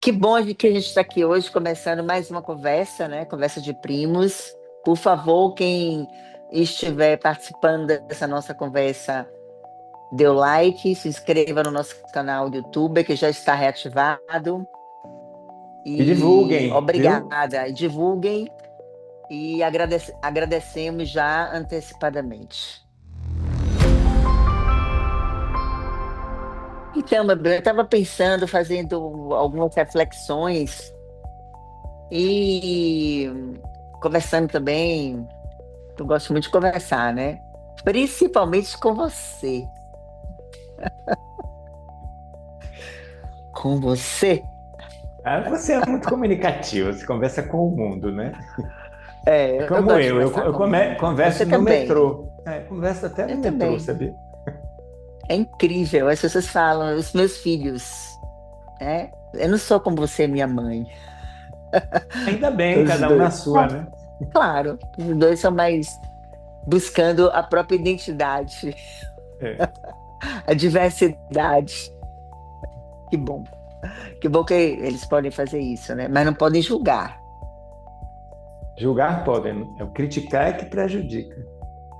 Que bom que a gente está aqui hoje começando mais uma conversa, né? Conversa de primos. Por favor, quem estiver participando dessa nossa conversa, dê o like, se inscreva no nosso canal do YouTube, que já está reativado. E E divulguem, viu? obrigada. E divulguem e agradecemos já antecipadamente. Então, meu bem, eu estava pensando, fazendo algumas reflexões e conversando também. Eu gosto muito de conversar, né? Principalmente com você. Com você? Ah, você é muito comunicativo, você conversa com o mundo, né? É É, eu como gosto de eu conversar com o mundo. Você converso no também. metrô. É, converso até no Eu metrô, também. sabia? É incrível. As pessoas falam, os meus filhos, né? Eu não sou como você, minha mãe. Ainda bem, Os cada um na dois. sua, né? Claro, os dois são mais buscando a própria identidade, É. a diversidade. Que bom. Que bom que eles podem fazer isso, né? Mas não podem julgar. Julgar podem, o criticar é que prejudica.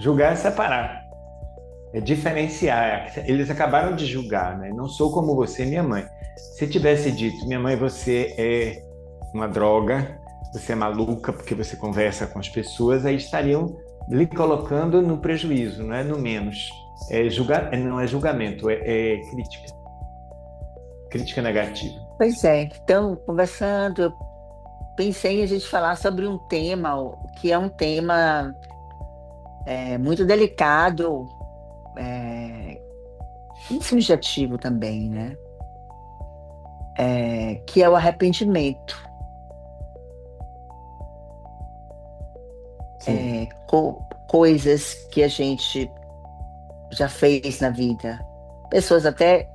Julgar é separar, é diferenciar. Eles acabaram de julgar, né? Não sou como você, minha mãe. Se tivesse dito, minha mãe, você é uma droga, você é maluca porque você conversa com as pessoas, aí estariam lhe colocando no prejuízo, não é no menos. Não é julgamento, é crítica, crítica negativa. Pois é. Então, conversando, eu pensei em a gente falar sobre um tema que é um tema muito delicado, é, e subjetivo também, né? Que é o arrependimento. Sim, Coisas que a gente já fez na vida. Pessoas até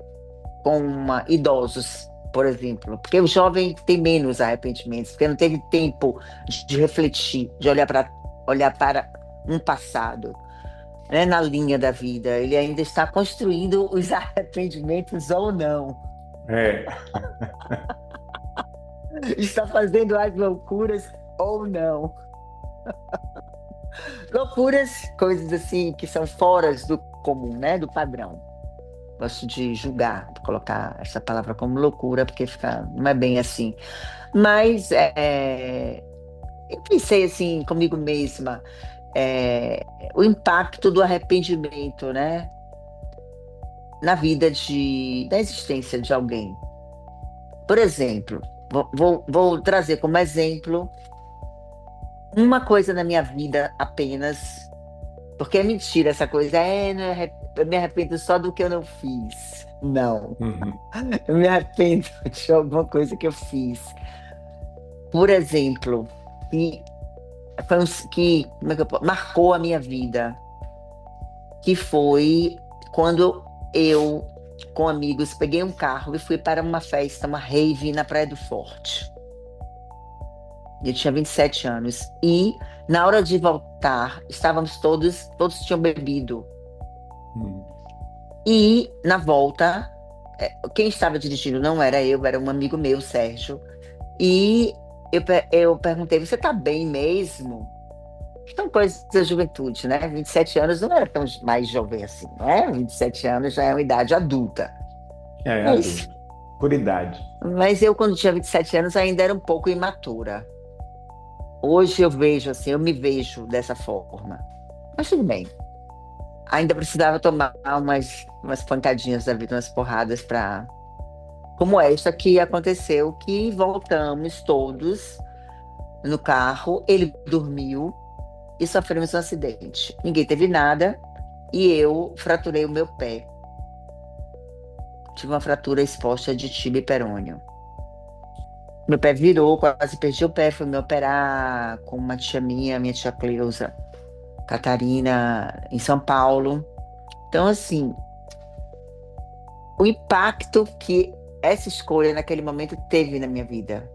idosos, por exemplo. Porque o jovem tem menos arrependimentos, porque não teve tempo de refletir, de olhar para um passado, né, na linha da vida. Ele ainda está construindo os arrependimentos ou não. é, Está fazendo as loucuras ou não. Loucuras, coisas assim que são fora do comum, né, do padrão. Gosto de julgar, de colocar essa palavra como loucura, porque não é bem assim. Mas eu pensei assim comigo mesma, o impacto do arrependimento, né, na vida da existência de alguém. Por exemplo, vou trazer como exemplo uma coisa na minha vida apenas, porque é mentira essa coisa, não, eu me arrependo só do que eu não fiz. Não, uhum, eu me arrependo de alguma coisa que eu fiz. Por exemplo, que, como é que marcou a minha vida, que foi quando eu, com amigos, peguei um carro e fui para uma festa, uma rave na Praia do Forte. Eu tinha 27 anos. E na hora de voltar, estávamos todos tinham bebido. uhum. E na volta, quem estava dirigindo não era eu, era um amigo meu, Sérgio. E eu perguntei: você está bem mesmo? São coisas da juventude, né? 27 anos não era tão mais jovem assim, não é? 27 anos já é uma idade adulta. É Mas, adulto, por idade. mas eu, quando tinha 27 anos, ainda era um pouco imatura. Hoje eu vejo assim, eu me vejo dessa forma. Mas tudo bem. Ainda precisava tomar umas pancadinhas da vida, umas porradas para. Como esta que aconteceu, que voltamos todos no carro, ele dormiu e sofremos um acidente. Ninguém teve nada e eu fraturei o meu pé. Tive uma fratura exposta de tibia e perônio. Meu pé virou, quase perdi o pé, fui me operar com uma tia minha tia Cleusa, Catarina, em São Paulo. Então, assim, o impacto que essa escolha naquele momento teve na minha vida,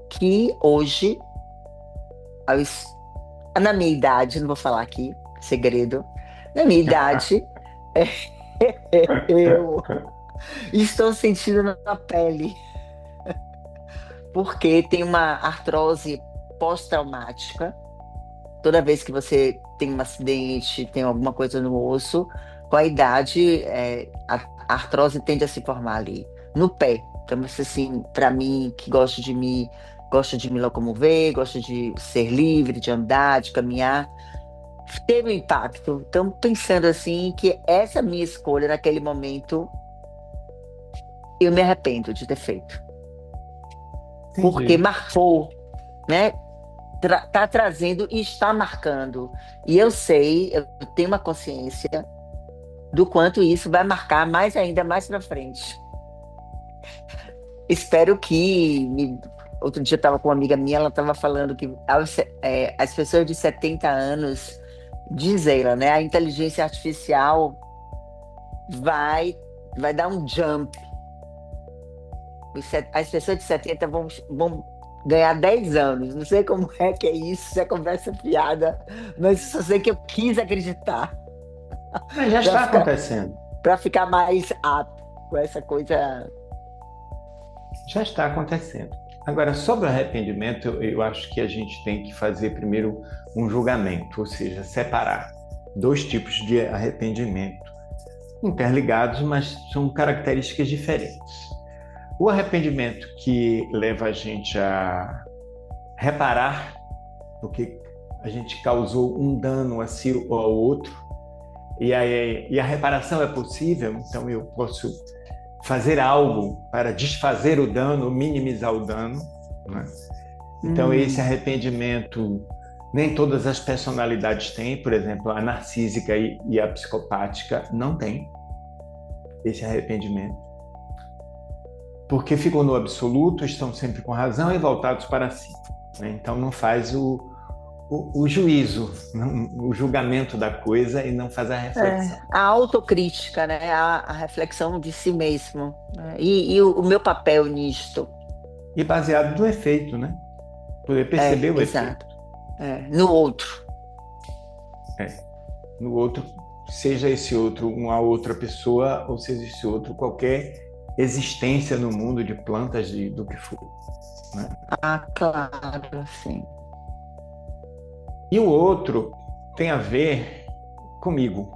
que hoje, aos- na minha idade, não vou falar aqui, segredo, na minha idade, eu Estou sentindo na pele, porque tem uma artrose pós-traumática. Toda vez que você tem um acidente, tem alguma coisa no osso, com a idade, a artrose tende a se formar ali, no pé. Então, assim, para mim, que gosto de me locomover, gosto de ser livre, de andar, de caminhar, teve um impacto. Então, pensando assim, que essa minha escolha naquele momento, eu me arrependo de ter feito, porque Entendi. marcou, né? Tá trazendo e está marcando. E eu sei, eu tenho uma consciência do quanto isso vai marcar mais ainda mais para frente. Espero que. Outro dia eu estava com uma amiga minha, ela estava falando que as pessoas de 70 anos, diz ela, né? A inteligência artificial vai, vai dar um jump. As pessoas de 70 vão ganhar 10 anos. Não sei como é que é isso, se é conversa fiada, mas só sei que eu quis acreditar Mas já para está ficar, acontecendo. para ficar mais apto com essa coisa. Já está acontecendo. Agora, sobre o arrependimento, eu acho que a gente tem que fazer primeiro um julgamento, ou seja, separar dois tipos de arrependimento, interligados, mas são características diferentes. O arrependimento que leva a gente a reparar porque a gente causou um dano a si ou ao outro, e a reparação é possível, então eu posso fazer algo para desfazer o dano, minimizar o dano, né? Então esse Hum, arrependimento nem todas as personalidades têm, por exemplo, a narcísica e a psicopática não têm esse arrependimento, porque ficam no absoluto, estão sempre com razão e voltados para si, né? Então não faz o juízo, o julgamento da coisa e não faz a reflexão. a autocrítica, né? A reflexão de si mesmo, né? E o meu papel nisto. E baseado no efeito, né? Poder perceber o efeito. Exato. No outro. É. No outro, seja esse outro uma outra pessoa, ou seja esse outro qualquer existência no mundo de plantas, do que for, né? Ah, claro, sim. E o outro tem a ver comigo.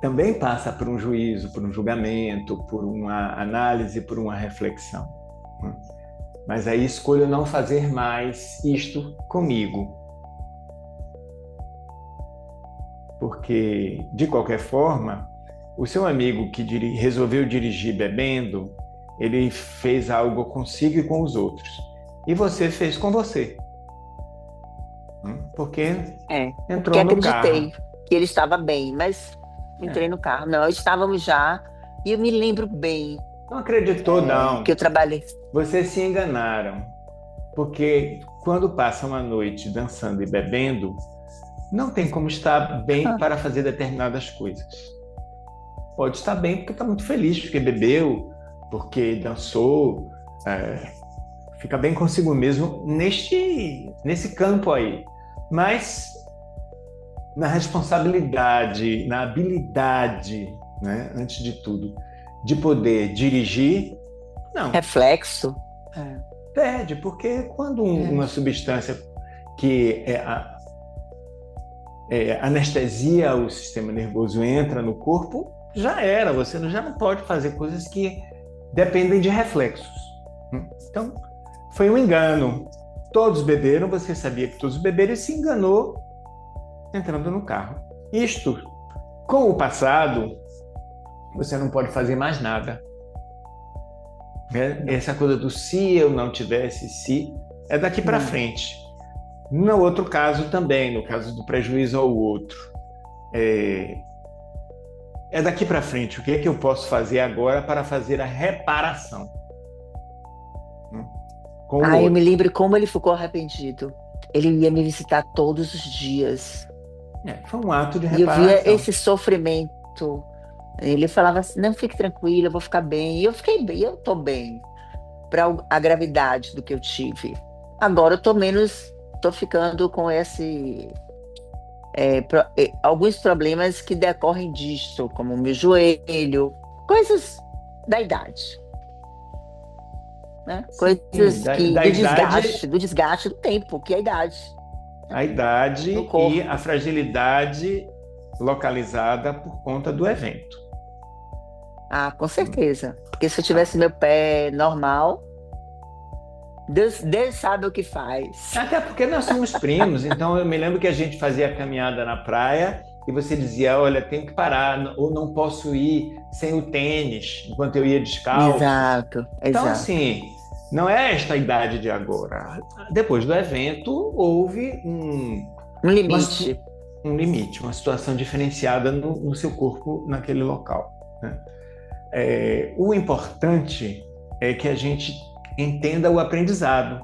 Também passa por um juízo, por um julgamento, por uma análise, por uma reflexão, né? Mas aí escolho não fazer mais isto comigo, porque, de qualquer forma, o seu amigo que resolveu dirigir bebendo, ele fez algo consigo e com os outros. E você fez com você, né? Porque Porque entrou no carro. acreditei que ele estava bem, mas entrei É. no carro. Não, estávamos já, e eu me lembro bem, Não acreditou, que eu não. trabalhei. Vocês se enganaram. Porque quando passa uma noite dançando e bebendo, não tem como estar bem para fazer determinadas coisas. Pode estar bem porque está muito feliz, porque bebeu, porque dançou, é, fica bem consigo mesmo nesse campo aí. Mas na responsabilidade, na habilidade, né, antes de tudo, de poder dirigir, não. Reflexo. É, Perde, porque quando é. uma substância que anestesia o sistema nervoso entra no corpo, já era, você já não pode fazer coisas que dependem de reflexos. Então, foi um engano. Todos beberam, você sabia que todos beberam e se enganou entrando no carro. Isto, com o passado, você não pode fazer mais nada. Essa coisa do se eu não tivesse, se, é daqui para Não. frente. No outro caso também, no caso do prejuízo ao outro, é daqui para frente. O que é que eu posso fazer agora para fazer a reparação, né, com o Ah, eu me outro? lembro como ele ficou arrependido. Ele ia me visitar todos os dias. Foi um ato de E eu via reparação. esse sofrimento. Ele falava assim: não, fique tranquila, eu vou ficar bem. E eu fiquei bem, eu tô bem para a gravidade do que eu tive. Agora eu tô menos, tô ficando com alguns problemas que decorrem disso, como o meu joelho, coisas da idade, né? Sim, Coisas que da idade, do desgaste do tempo, que é a idade, né? a Do idade e a corpo. fragilidade localizada por conta do evento. Ah, com certeza. Porque se eu tivesse meu pé normal, Deus sabe o que faz. Até porque nós somos primos, então eu me lembro que a gente fazia a caminhada na praia e você dizia, olha, tenho que parar, ou não posso ir sem o tênis, enquanto eu ia descalço. Exato, Então, exato. assim, não é esta idade de agora. Depois do evento, houve Um uma limite. um limite, uma situação diferenciada no seu corpo naquele local, né? O importante é que a gente entenda o aprendizado.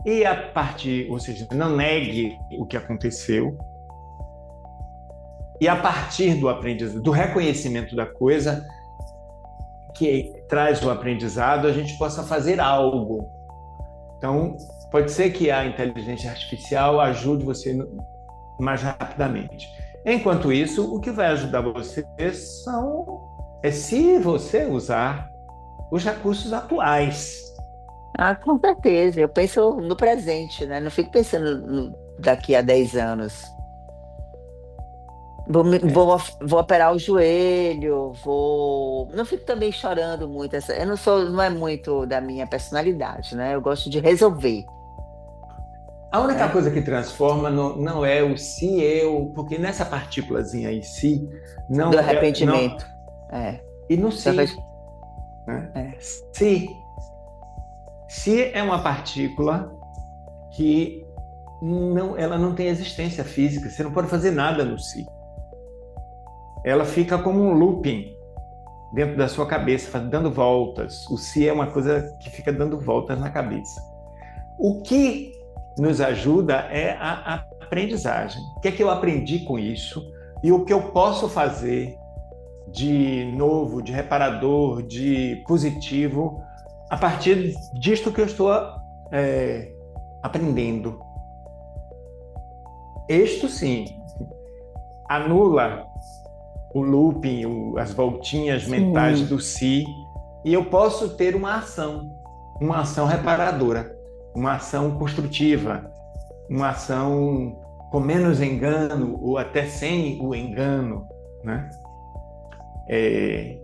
E a partir, ou seja, não negue o que aconteceu, e a partir do aprendizado, do reconhecimento da coisa que traz o aprendizado, a gente possa fazer algo. Então, pode ser que a inteligência artificial ajude você mais rapidamente. Enquanto isso, o que vai ajudar você é se você usar os recursos atuais. Ah, com certeza. Eu penso no presente, né? Não fico pensando daqui a 10 anos. Vou operar o joelho, vou. Não fico também chorando muito. Eu não sou, não é muito da minha personalidade, né? Eu gosto de resolver, A única né? coisa que transforma não é o se eu, porque nessa partículazinha aí, se, Do não, arrependimento. É. e no Do si, arre- né? é. Se, se é uma partícula que ela não tem existência física, você não pode fazer nada no si. Ela fica como um looping dentro da sua cabeça, dando voltas. O si é uma coisa que fica dando voltas na cabeça. O que nos ajuda é a aprendizagem. O que é que eu aprendi com isso e o que eu posso fazer de novo, de reparador, de positivo a partir disto que eu estou aprendendo. Isto sim anula o looping, as voltinhas mentais Sim. do si, e eu posso ter uma ação reparadora, uma ação construtiva, uma ação com menos engano ou até sem o engano, né? É,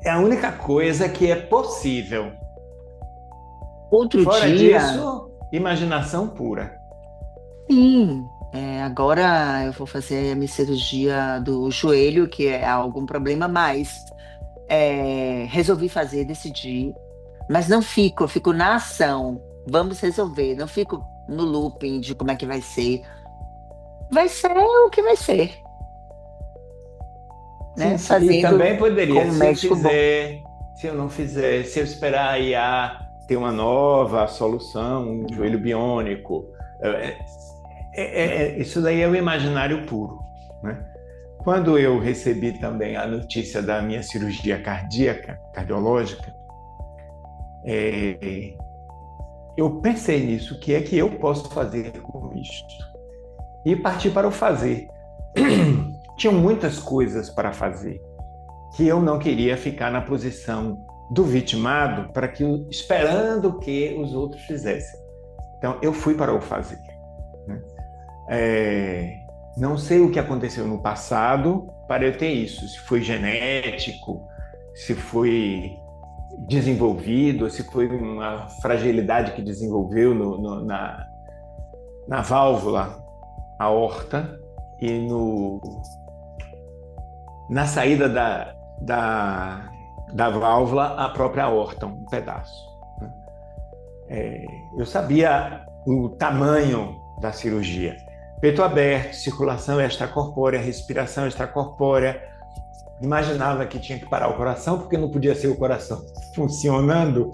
é a única coisa que é possível. Outro Fora dia, disso, imaginação pura. sim. Agora eu vou fazer a minha cirurgia do joelho, que é algum problema mais. Resolvi fazer, decidi, mas não fico, eu fico na ação. Vamos resolver, não fico no looping de como é que vai ser. Vai ser o que vai ser, Sim, né? e Fazendo também poderia, como se eu médico bom. fizer, se eu não fizer, se eu esperar a IA ter uma nova solução, um joelho biônico, é, isso daí é o imaginário puro, né? Quando eu recebi também a notícia da minha cirurgia cardíaca, cardiológica, é, eu pensei nisso, o que é que eu posso fazer com isto? E parti para o fazer. Tinham muitas coisas para fazer, que eu não queria ficar na posição do vitimado para que esperando que os outros fizessem. Então eu fui para o fazer, né? Não sei o que aconteceu no passado para eu ter isso, se foi genético, se foi desenvolvido, se foi uma fragilidade que desenvolveu na válvula aorta e na saída da válvula a própria aorta, um pedaço, né? Eu sabia o tamanho da cirurgia. Peito aberto, circulação extracorpórea, respiração extracorpórea. Imaginava que tinha que parar o coração, porque não podia ser o coração funcionando,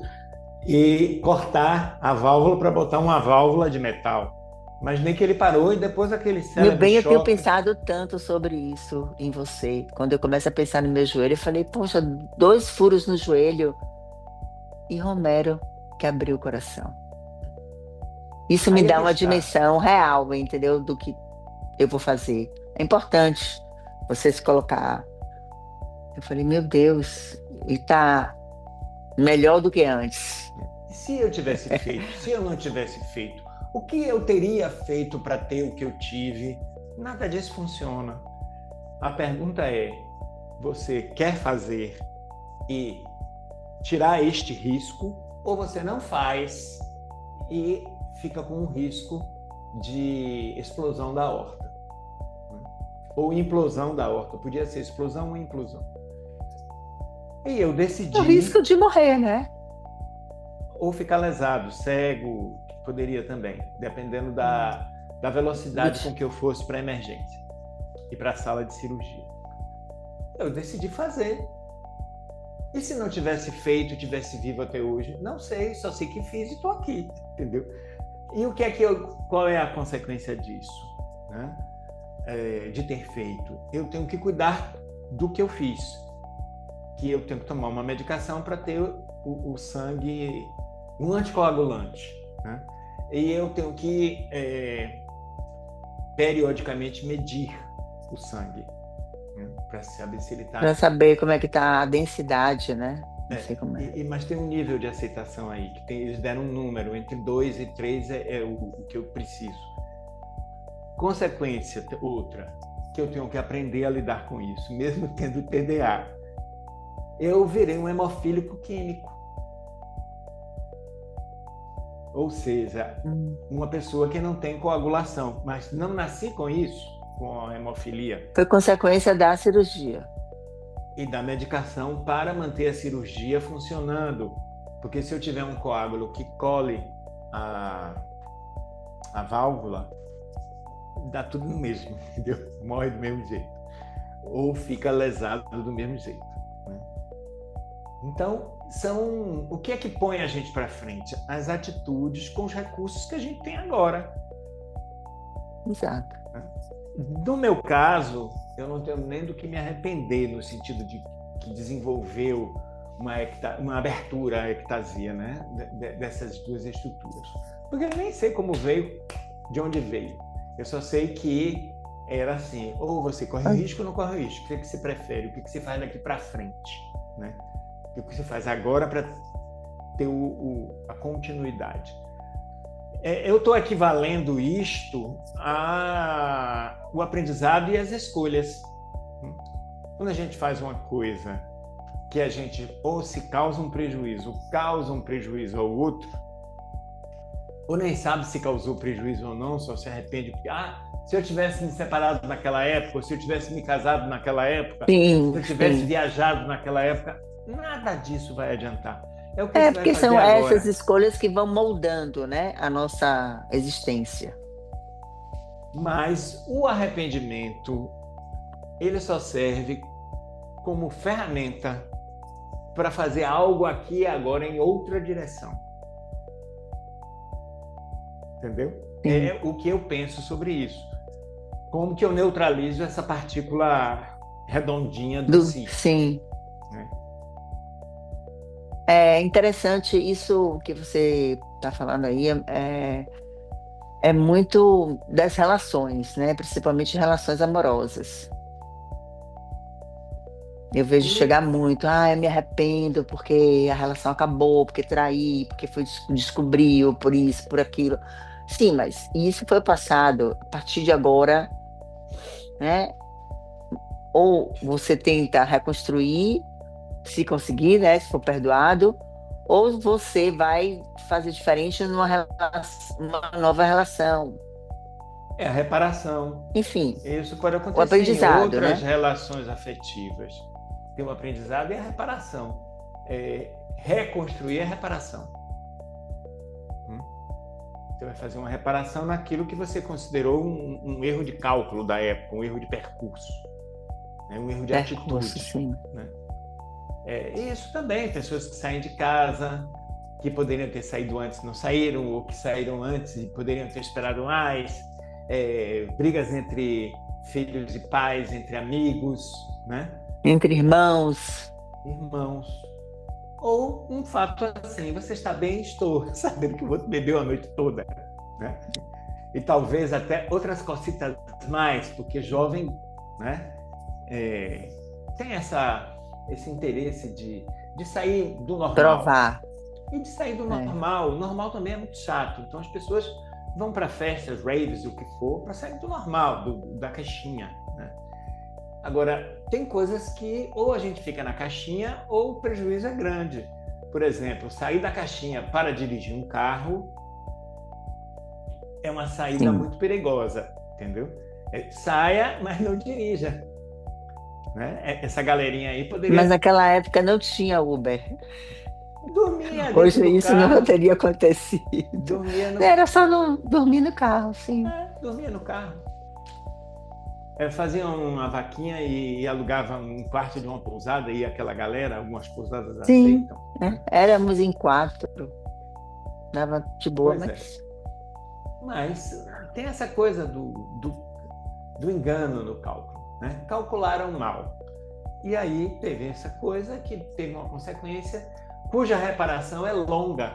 e cortar a válvula para botar uma válvula de metal. Imaginei que ele parou e depois aquele Meu célebre bem, eu tenho choque. pensado tanto sobre isso em você. Quando eu começo a pensar no meu joelho, eu falei, poxa, 2 furos no joelho e Romero. que abrir o coração. Isso me Aí é dá que uma está. dimensão real, entendeu? Do que eu vou fazer. É importante você se colocar. Eu falei, meu Deus, e tá melhor do que antes. E se eu tivesse feito? Se eu não tivesse feito? O que eu teria feito para ter o que eu tive? Nada disso funciona. A pergunta é: você quer fazer e tirar este risco, ou você não faz e fica com um risco de explosão da horta, né? Ou implosão da horta? Podia ser explosão ou implosão. E eu O decidi, risco de morrer, né? ou ficar lesado, cego, poderia também, dependendo Hum. da velocidade com Lute- que eu fosse para a emergência e para a sala de cirurgia. Eu decidi fazer. E se não tivesse feito, tivesse vivo até hoje? Não sei, só sei que fiz e estou aqui, entendeu? E o que é que qual é a consequência disso, né? De ter feito? Eu tenho que cuidar do que eu fiz, que eu tenho que tomar uma medicação para ter o sangue, um anticoagulante, né? E eu tenho que periodicamente medir o sangue, né? Para saber se ele Para está. saber como é que tá a densidade, né? Não sei como é. Mas tem um nível de aceitação aí, que eles deram um número, entre 2 e 3 é o que eu preciso. Consequência outra, que eu tenho que aprender a lidar com isso, mesmo tendo TDA. Eu virei um hemofílico químico. Ou seja, uma pessoa que não tem coagulação, mas não nasci com isso, com a hemofilia. Foi consequência da cirurgia. E da medicação para manter a cirurgia funcionando. Porque se eu tiver um coágulo que cole a válvula, dá tudo no mesmo, entendeu? Morre do mesmo jeito. Ou fica lesado do mesmo jeito, né? Então, o que é que põe a gente para frente? As atitudes com os recursos que a gente tem agora. Exato. No meu caso, eu não tenho nem do que me arrepender, no sentido de que desenvolveu uma abertura à ectasia, né? Dessas duas estruturas. Porque eu nem sei como veio, de onde veio. Eu só sei que era assim, ou você corre risco ou não corre risco. O que você prefere? O que você faz daqui para frente, né? O que você faz agora para ter a continuidade. Eu estou equivalendo isto ao aprendizado e às escolhas. Quando a gente faz uma coisa que a gente ou se causa um prejuízo ao outro, ou nem sabe se causou prejuízo ou não, só se arrepende porque, se eu tivesse me separado naquela época, ou se eu tivesse me casado naquela época, Sim, se eu tivesse sim. viajado naquela época, nada disso vai adiantar. É o que você vai Porque fazer são essas agora. escolhas que vão moldando, né, a nossa existência. Mas o arrependimento, ele só serve como ferramenta para fazer algo aqui e agora em outra direção. Entendeu? Sim. É o que eu penso sobre isso. Como que eu neutralizo essa partícula redondinha do si? Sim. Né? É interessante isso que você está falando aí, é muito das relações, né? Principalmente relações amorosas. Eu vejo chegar muito, eu me arrependo porque a relação acabou, porque traí, porque descobriu, por isso, por aquilo. Sim, mas isso foi passado. A partir de agora, né? Ou você tenta reconstruir, se conseguir, né? Se for perdoado, ou você vai fazer diferente uma nova relação. É a reparação. Enfim, Isso pode o acontecer em aprendizado, outras né? relações afetivas. Tem um aprendizado e a reparação. Reconstruir a reparação. Você vai fazer uma reparação naquilo que você considerou um erro de cálculo da época, um erro de percurso, né? Um erro de atitude. Sim. Né? Isso também, pessoas que saem de casa, que poderiam ter saído antes não saíram, ou que saíram antes e poderiam ter esperado mais, brigas entre filhos e pais, entre amigos, né? Entre irmãos. Irmãos. Ou um fato assim, você está bem? Estou, sabendo que o outro bebeu a noite toda, né? E talvez até outras cositas mais, porque jovem, né, é, tem esse interesse de sair do normal. Provar. E de sair do É. normal. O normal também é muito chato. Então as pessoas vão para festas, raves, o que for, para sair do normal, da caixinha, né? Agora, tem coisas que ou a gente fica na caixinha ou o prejuízo é grande. Por exemplo, sair da caixinha para dirigir um carro é uma saída Sim. muito perigosa, entendeu? Saia, mas não dirija, né? Essa galerinha aí Mas poderia naquela época não tinha Uber. dormir dentro Hoje do isso não carro, teria acontecido. dormia no, Era só não dormir no carro, sim. dormia no carro. Fazia uma vaquinha e alugava um quarto de uma pousada e aquela galera, algumas pousadas Sim, aceitam, né? né? Éramos em quatro, dava de boa, Pois é. mas Mas tem essa coisa do engano no cálculo, né? Calcularam mal. E aí teve essa coisa que teve uma consequência cuja reparação é longa,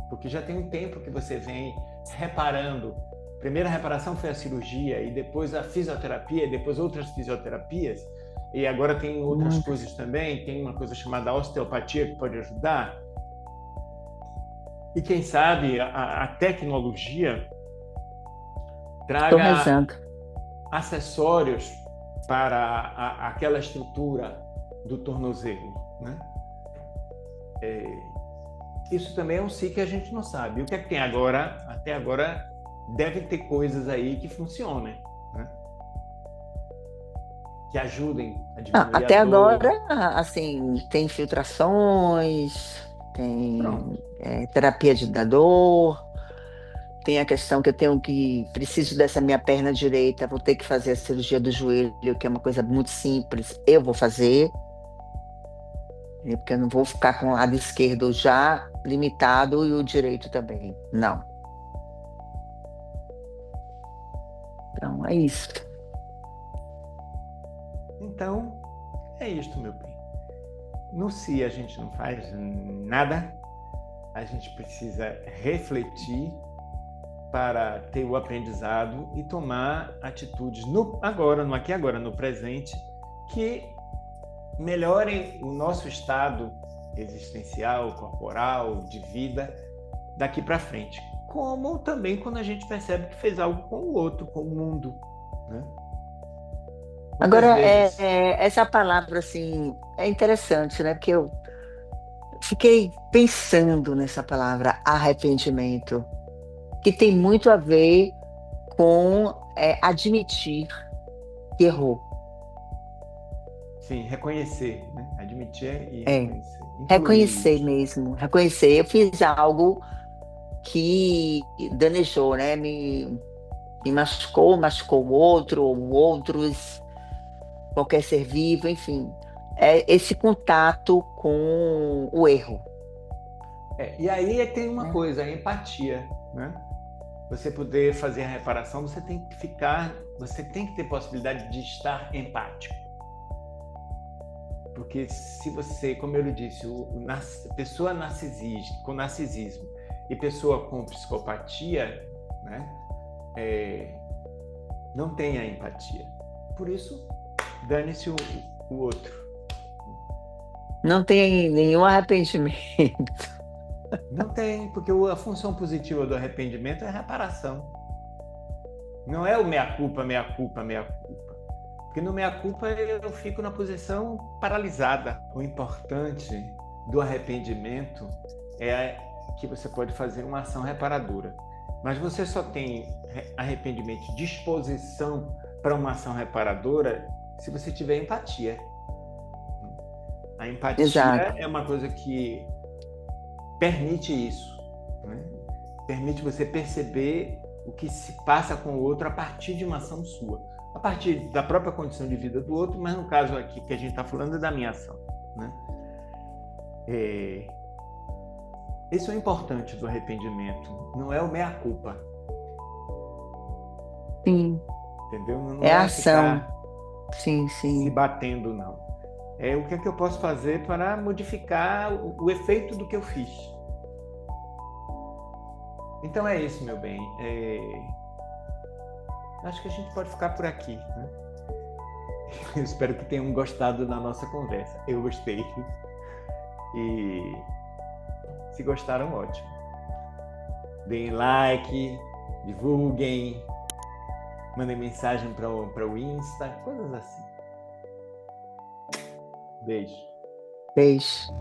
porque já tem um tempo que você vem reparando. A primeira reparação foi a cirurgia, e depois a fisioterapia, e depois outras fisioterapias, e agora tem outras muitas. coisas também, tem uma coisa chamada osteopatia que pode ajudar, e quem sabe a tecnologia Estou traga rezando. acessórios para aquela estrutura do tornozelo, né? Isso também é um si que a gente não sabe. O que é que tem agora? Até agora deve ter coisas aí que funcionem, né? Que ajudem a Ah, diminuir a até dor. agora, assim, tem infiltrações, tem Pronto. terapia da dor, tem a questão que eu tenho que, preciso dessa minha perna direita, vou ter que fazer a cirurgia do joelho, que é uma coisa muito simples, eu vou fazer, porque eu não vou ficar com o lado esquerdo já limitado e o direito também. Não. Então, é isso. Então, é isto, meu bem. No si a gente não faz nada, a gente precisa refletir para ter o aprendizado e tomar atitudes no agora, no aqui e agora, no presente, que melhorem o nosso estado existencial, corporal, de vida daqui para frente. Como também quando a gente percebe que fez algo com o outro, com o mundo, né? Muitas Agora, vezes, essa palavra, assim, é interessante, né? Porque eu fiquei pensando nessa palavra arrependimento, que tem muito a ver com admitir que errou. sim, reconhecer, né? Admitir e É, reconhecer, incluir reconhecer isso. mesmo, reconhecer. Eu fiz algo que danejou, né? Me machucou, machucou o outro, ou outros, qualquer ser vivo, enfim. É esse contato com o erro, E aí tem uma né? coisa, a empatia, né? Você poder fazer a reparação, você tem que ter possibilidade de estar empático. Porque se você, como eu lhe disse, pessoa com narcisismo e pessoa com psicopatia, né, não tem a empatia. Por isso, dane-se o outro. Não tem nenhum arrependimento. Não tem, porque a função positiva do arrependimento é a reparação. Não é o meia-culpa, meia-culpa, meia-culpa. Porque no meia-culpa eu fico na posição paralisada. O importante do arrependimento é que você pode fazer uma ação reparadora. Mas você só tem arrependimento, disposição para uma ação reparadora, se você tiver empatia. A empatia Exato. é uma coisa que permite isso, né? Permite você perceber o que se passa com o outro a partir de uma ação sua, a partir da própria condição de vida do outro, mas no caso aqui que a gente está falando é da minha ação, né? Isso é o importante do arrependimento, não é o meia-culpa, Sim, entendeu? Não é é a ação. ficar Sim, se sim. batendo, não. o que é que eu posso fazer para modificar o efeito do que eu fiz. Então é isso, meu bem. Acho que a gente pode ficar por aqui, né? Eu espero que tenham gostado da nossa conversa. Eu gostei. E se gostaram, ótimo. Deem like, divulguem, mandem mensagem para o Insta, coisas assim. Beijo. Beijo.